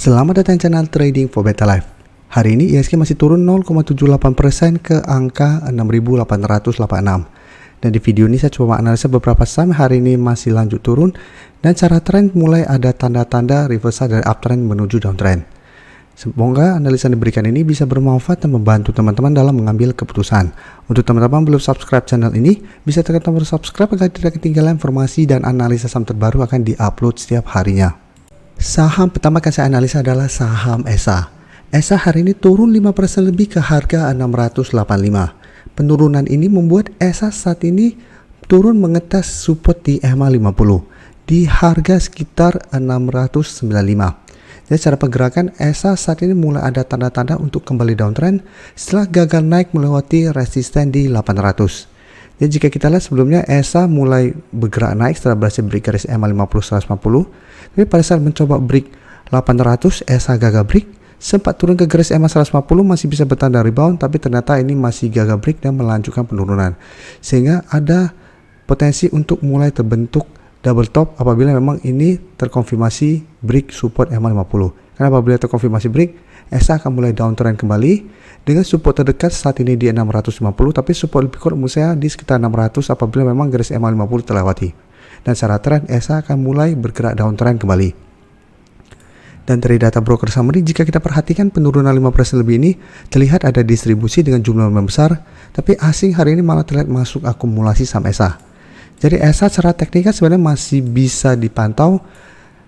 Selamat datang di channel Trading for Better Life. Hari ini IHSG masih turun 0,78% ke angka 6.886. Dan di video ini saya coba analisa beberapa saham hari ini masih lanjut turun dan cara trend mulai ada tanda-tanda reversal dari uptrend menuju downtrend. Semoga analisa yang diberikan ini bisa bermanfaat dan membantu teman-teman dalam mengambil keputusan. Untuk teman-teman belum subscribe channel ini, bisa tekan tombol subscribe agar tidak ketinggalan informasi dan analisa saham terbaru akan diupload setiap harinya. Saham pertama yang saya analisa adalah saham ESA. ESA hari ini turun 5% lebih ke harga 685. Penurunan ini membuat ESA saat ini turun mengetes support di EMA 50 di harga sekitar 695. Jadi cara pergerakan ESA saat ini mulai ada tanda-tanda untuk kembali downtrend setelah gagal naik melewati resisten di 800. Jadi jika kita lihat sebelumnya ESA mulai bergerak naik setelah berhasil break garis EMA 50 150. Tapi pada saat mencoba break 800, ESA gagal break, sempat turun ke garis EMA 150 masih bisa bertanda rebound, tapi ternyata ini masih gagal break dan melanjutkan penurunan. Sehingga ada potensi untuk mulai terbentuk double top apabila memang ini terkonfirmasi break support EMA 50. Karena apabila terkonfirmasi break, ESA akan mulai downtrend kembali dengan support terdekat saat ini di 650, tapi support lebih kuat menurut saya di sekitar 600 apabila memang garis EMA 50 terlewati. Dan secara trend ESA akan mulai bergerak downtrend kembali. Dan dari data broker summary, jika kita perhatikan penurunan 5% lebih ini terlihat ada distribusi dengan jumlah yang besar, tapi asing hari ini malah terlihat masuk akumulasi saham ESA. Jadi ESA secara teknikal sebenarnya masih bisa dipantau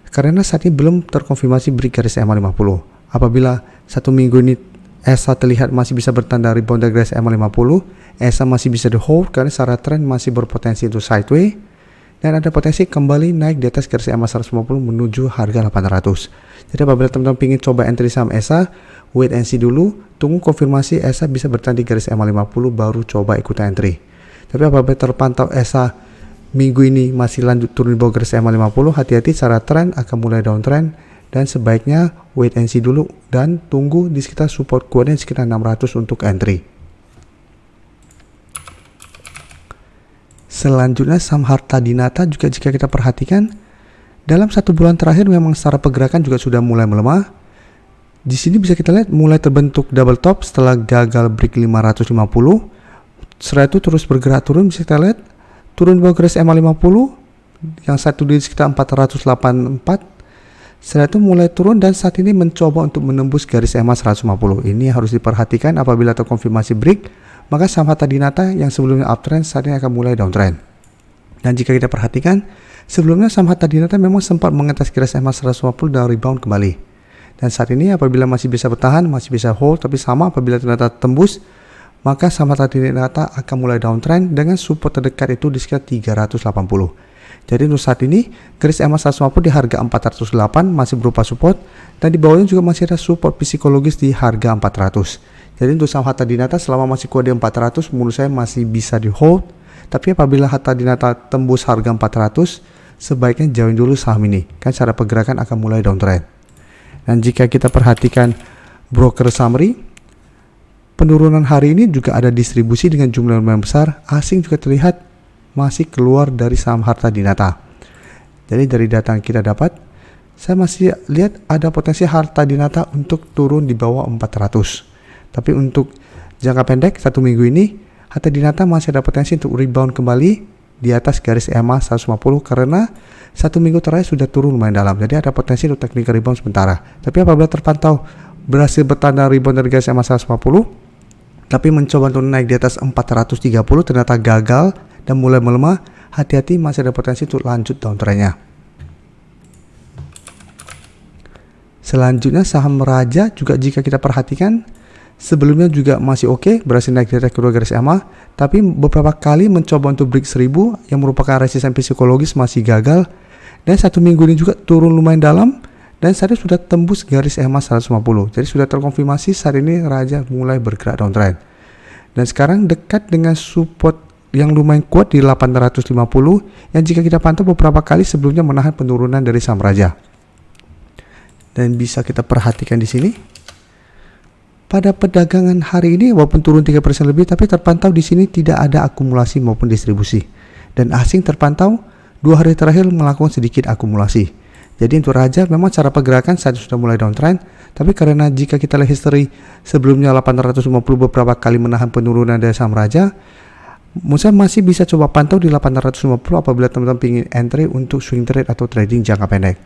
karena saat ini belum terkonfirmasi break garis EMA 50. Apabila satu minggu ini ESA terlihat masih bisa bertanda rebound dari garis EMA 50, ESA masih bisa di hold karena secara trend masih berpotensi untuk sideways dan ada potensi kembali naik di atas garis EMA 150 menuju harga 800. Jadi apabila teman-teman ingin coba entry saham ESA, wait and see dulu, tunggu konfirmasi ESA bisa bertahan di garis EMA 50 baru coba ikut entry. Tapi apabila terpantau ESA minggu ini masih lanjut turun di bawah garis EMA 50, hati-hati secara trend akan mulai downtrend dan sebaiknya wait and see dulu dan tunggu di sekitar support kuatnya sekitar 600 untuk entry. Selanjutnya saham Harta Dinata juga jika kita perhatikan dalam 1 bulan terakhir memang secara pergerakan juga sudah mulai melemah. Di sini bisa kita lihat mulai terbentuk double top setelah gagal break 550. Setelah itu terus bergerak turun, bisa kita lihat turun bawah garis EMA 50 yang satu di sekitar 484. Setelah itu mulai turun dan saat ini mencoba untuk menembus garis EMA 150. Ini harus diperhatikan apabila terkonfirmasi break, maka saham Harta Dinata yang sebelumnya uptrend saat ini akan mulai downtrend. Dan jika kita perhatikan, sebelumnya saham Harta Dinata memang sempat mengetes garis EMA 150 dan rebound kembali. Dan saat ini apabila masih bisa bertahan, masih bisa hold, tapi sama apabila ternyata tembus, maka saham Harta Dinata akan mulai downtrend dengan support terdekat itu di sekitar 380. Jadi untuk saat ini, garis EMA 150 di harga 408 masih berupa support dan di bawahnya juga masih ada support psikologis di harga 400. Jadi untuk saham Harta Dinata selama masih kuat di 400 menurut saya masih bisa di hold. Tapi apabila Harta Dinata tembus harga 400, sebaiknya jauhin dulu saham ini. Kan cara pergerakan akan mulai downtrend. Dan jika kita perhatikan broker summary, penurunan hari ini juga ada distribusi dengan jumlah yang besar. Asing juga terlihat masih keluar dari saham Harta Dinata. Jadi dari data yang kita dapat, saya masih lihat ada potensi Harta Dinata untuk turun di bawah 400. Tapi untuk jangka pendek 1 minggu ini, Harta Dinata masih ada potensi untuk rebound kembali di atas garis EMA 150 karena 1 minggu terakhir sudah turun lumayan dalam. Jadi ada potensi untuk technical rebound sementara. Tapi apabila terpantau berhasil bertanda rebound dari garis EMA 150, tapi mencoba untuk naik di atas 430 ternyata gagal dan mulai melemah, hati-hati masih ada potensi untuk lanjut downtrendnya. Selanjutnya saham Raja juga jika kita perhatikan sebelumnya juga masih oke, berhasil naik di atas kedua garis EMA, tapi beberapa kali mencoba untuk break 1000 yang merupakan resisten psikologis masih gagal dan 1 minggu ini juga turun lumayan dalam dan saat ini sudah tembus garis EMA 150. Jadi sudah terkonfirmasi saat ini Raja mulai bergerak downtrend. Dan sekarang dekat dengan support yang lumayan kuat di 850 yang jika kita pantau beberapa kali sebelumnya menahan penurunan dari saham Raja. Dan bisa kita perhatikan di sini. Pada perdagangan hari ini walaupun turun 3% lebih tapi terpantau di sini tidak ada akumulasi maupun distribusi. Dan asing terpantau 2 hari terakhir melakukan sedikit akumulasi. Jadi untuk Raja memang cara pergerakan saat sudah mulai downtrend, tapi karena jika kita lihat history sebelumnya 850 beberapa kali menahan penurunan dari saham Raja, Musa masih bisa coba pantau di 850 apabila teman-teman ingin entry untuk swing trade atau trading jangka pendek.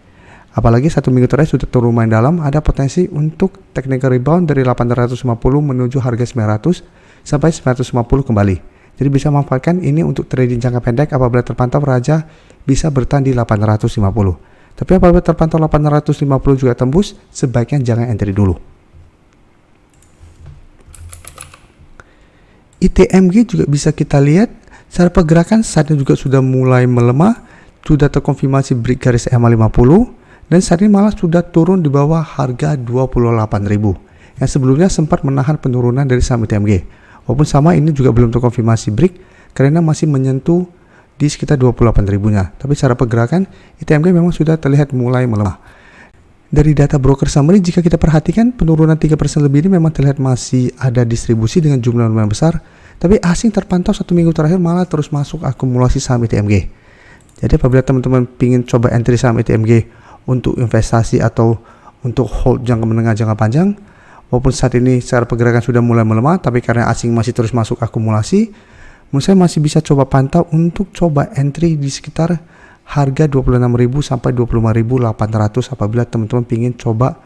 Apalagi 1 minggu terakhir sudah turun lumayan dalam, ada potensi untuk technical rebound dari 850 menuju harga 900 sampai 950 kembali. Jadi bisa manfaatkan ini untuk trading jangka pendek apabila terpantau Raja bisa bertahan di 850. Tapi apabila terpantau 850 juga tembus, sebaiknya jangan entry dulu. ITMG juga bisa kita lihat cara pergerakan saatnya juga sudah mulai melemah, sudah terkonfirmasi break garis EMA 50 dan saat ini malah sudah turun di bawah harga 28.000 yang sebelumnya sempat menahan penurunan dari saham ITMG. Walaupun sama ini juga belum terkonfirmasi break karena masih menyentuh di sekitar 28.000-nya. Tapi cara pergerakan ITMG memang sudah terlihat mulai melemah. Dari data broker summary, jika kita perhatikan penurunan 3% lebih ini memang terlihat masih ada distribusi dengan jumlah lumayan besar, tapi asing terpantau 1 minggu terakhir malah terus masuk akumulasi saham ITMG. Jadi apabila teman-teman ingin coba entry saham ITMG untuk investasi atau untuk hold jangka menengah jangka panjang, walaupun saat ini secara pergerakan sudah mulai melemah, tapi karena asing masih terus masuk akumulasi, menurut saya masih bisa coba pantau untuk coba entry di sekitar harga 26.000 sampai 25.800 apabila teman-teman ingin coba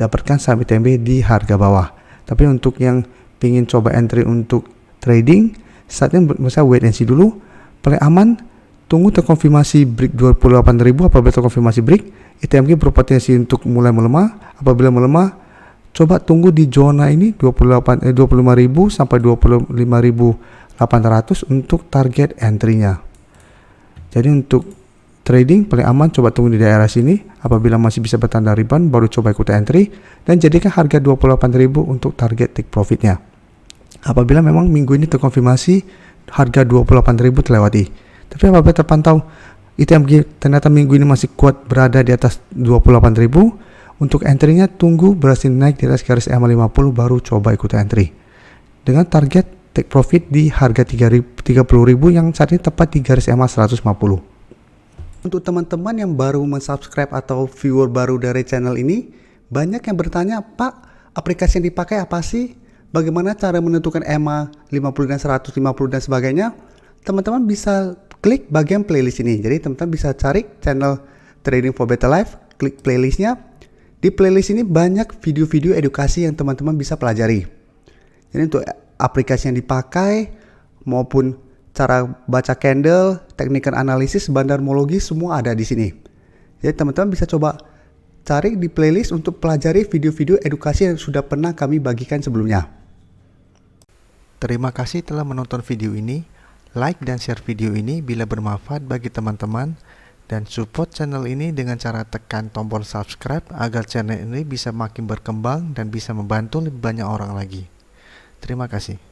dapatkan saham ITMG di harga bawah. Tapi untuk yang ingin coba entry untuk trading, saatnya bisa wait and see dulu. Paling aman, tunggu terkonfirmasi break 28.000. Apabila terkonfirmasi break, ITMG berpotensi untuk mulai melemah. Apabila melemah, coba tunggu di zona ini 25.000 sampai 25.800 untuk target entry-nya. Jadi untuk trading paling aman coba tunggu di daerah sini, apabila masih bisa bertanda rebound baru coba ikut entry dan jadikan harga 28.000 untuk target take profitnya. Apabila memang minggu ini terkonfirmasi harga 28.000 terlewati, tapi apabila terpantau ITMG ternyata minggu ini masih kuat berada di atas 28.000, untuk entry-nya tunggu berhasil naik di atas garis EMA 50 baru coba ikut entry dengan target take profit di harga 30.000 yang saat ini tepat di garis EMA 150. Untuk teman-teman yang baru mensubscribe atau viewer baru dari channel ini, banyak yang bertanya, Pak, aplikasi yang dipakai apa sih? Bagaimana cara menentukan EMA 50 dan 150 dan sebagainya? Teman-teman bisa klik bagian playlist ini. Jadi teman-teman bisa cari channel Trading for Better Life, klik playlistnya. Di playlist ini banyak video-video edukasi yang teman-teman bisa pelajari. Jadi untuk aplikasi yang dipakai maupun cara baca candle, teknik analisis, bandarmologi semua ada di sini. Jadi teman-teman bisa coba cari di playlist untuk pelajari video-video edukasi yang sudah pernah kami bagikan sebelumnya. Terima kasih telah menonton video ini. Like dan share video ini bila bermanfaat bagi teman-teman dan support channel ini dengan cara tekan tombol subscribe agar channel ini bisa makin berkembang dan bisa membantu lebih banyak orang lagi. Terima kasih.